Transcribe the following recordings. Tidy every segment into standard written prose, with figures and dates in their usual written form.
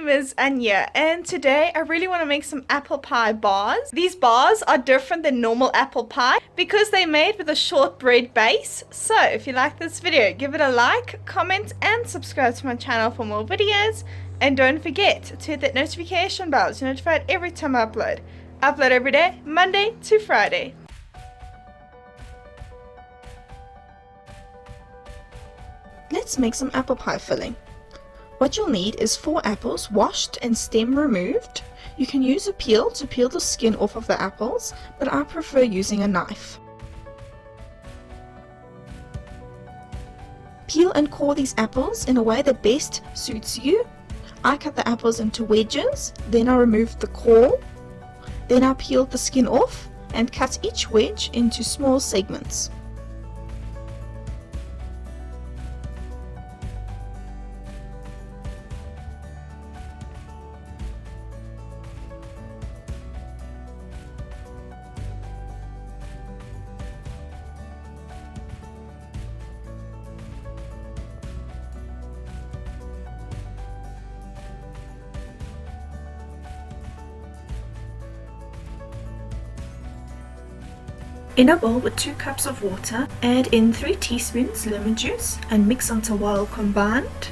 is Anya, and today I really want to make some apple pie bars. These bars are different than normal apple pie because they're made with a shortbread base. So if you like this video, give it a like, comment, and subscribe to my channel for more videos. And don't forget to hit that notification bell to be notified every time I upload. I upload every day, Monday to Friday. Let's make some apple pie filling. What you'll need is 4 apples washed and stem removed. You can use a peel to peel the skin off of the apples, but I prefer using a knife. Peel and core these apples in a way that best suits you. I cut the apples into wedges, then I removed the core, then I peeled the skin off and cut each wedge into small segments. In a bowl with 2 cups of water, add in 3 teaspoons lemon juice and mix until well combined.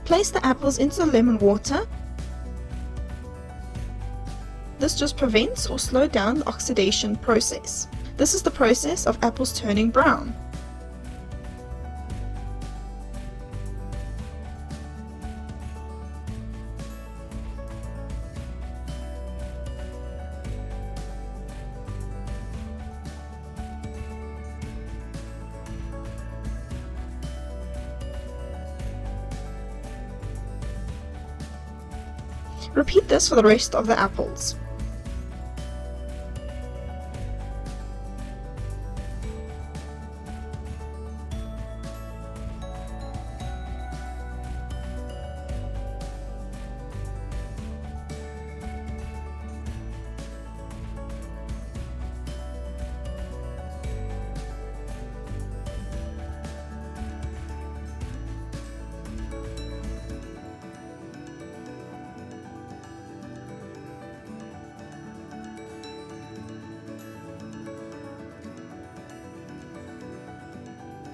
Place the apples into the lemon water. This just prevents or slows down the oxidation process. This is the process of apples turning brown. Repeat this for the rest of the apples.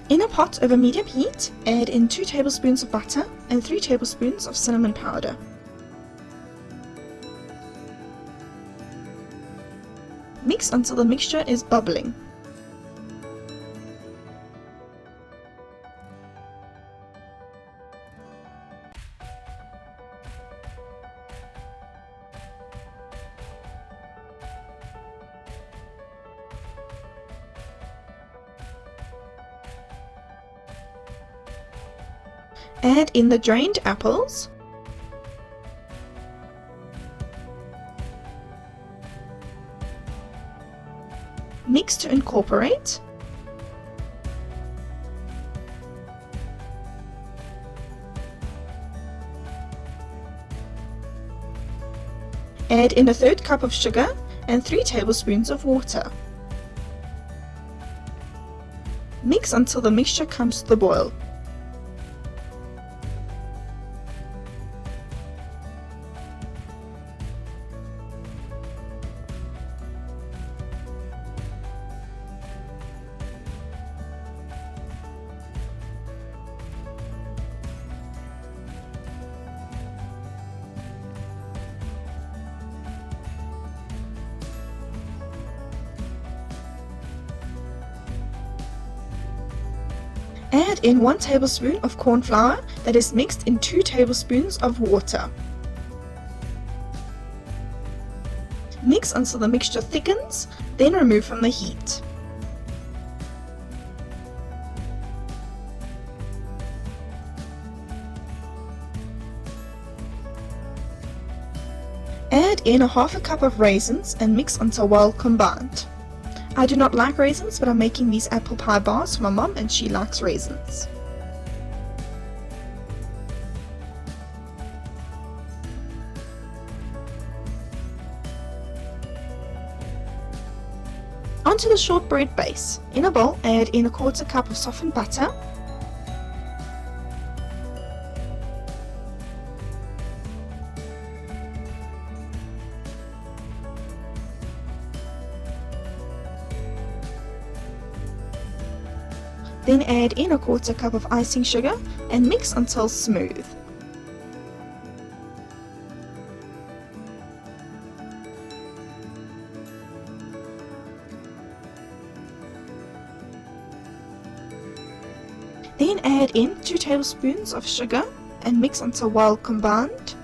In a pot over medium heat, add in 2 tablespoons of butter and 3 tablespoons of cinnamon powder. Mix until the mixture is bubbling. Add in the drained apples, mix to incorporate, add in a 1/3 cup of sugar and 3 tablespoons of water. Mix until the mixture comes to the boil. Add in 1 tablespoon of cornflour that is mixed in 2 tablespoons of water. Mix until the mixture thickens, then remove from the heat. Add in a 1/2 cup of raisins and mix until well combined. I do not like raisins, but I'm making these apple pie bars for my mom and she likes raisins. Onto the shortbread base. In a bowl, add in a 1/4 cup of softened butter, then add in a 1/4 cup of icing sugar and mix until smooth. Then add in 2 tablespoons of sugar and mix until well combined.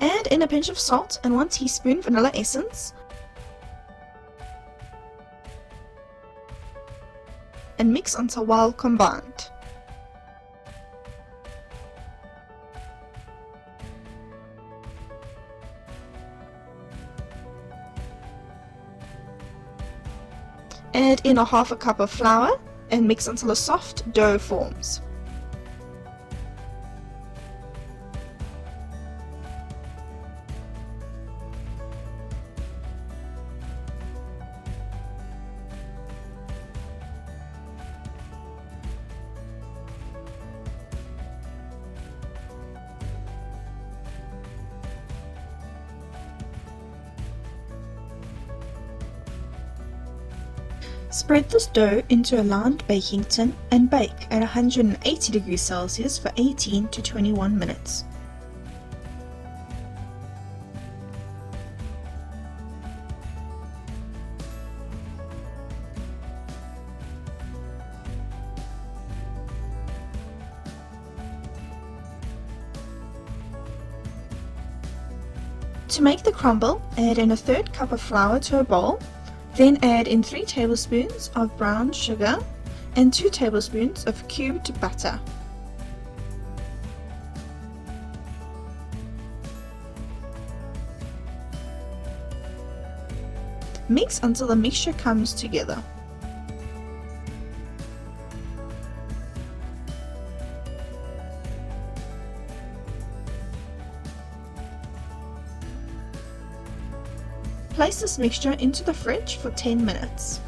Add in a pinch of salt and 1 teaspoon vanilla essence, and mix until well combined. Add in a 1/2 cup of flour and mix until a soft dough forms. Spread this dough into a lined baking tin and bake at 180 degrees Celsius for 18 to 21 minutes. To make the crumble, add in a 1/3 cup of flour to a bowl. Then add in 3 tablespoons of brown sugar and 2 tablespoons of cubed butter. Mix until the mixture comes together. Place this mixture into the fridge for 10 minutes.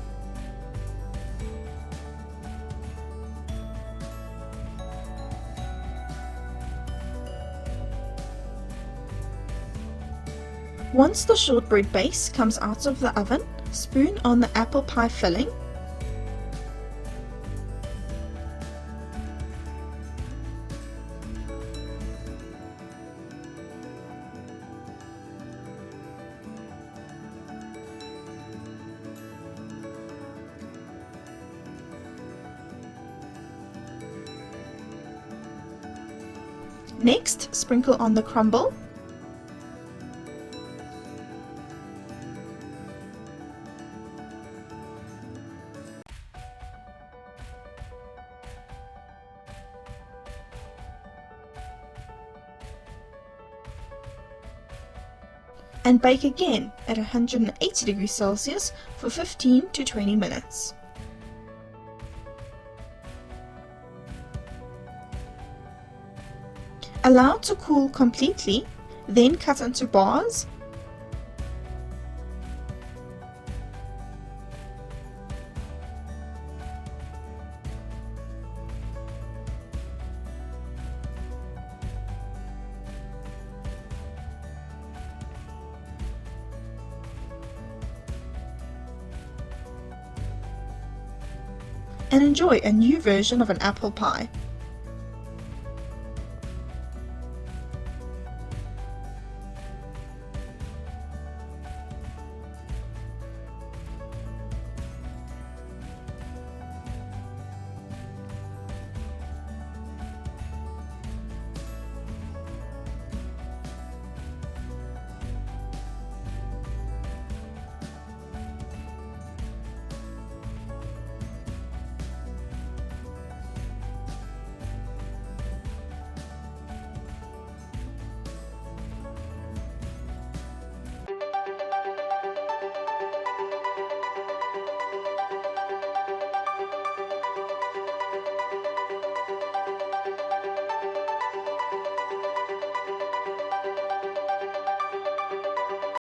Once the shortbread base comes out of the oven, spoon on the apple pie filling. Next, sprinkle on the crumble. And bake again at 180 degrees Celsius for 15 to 20 minutes. Allow to cool completely, then cut into bars. And enjoy a new version of an apple pie.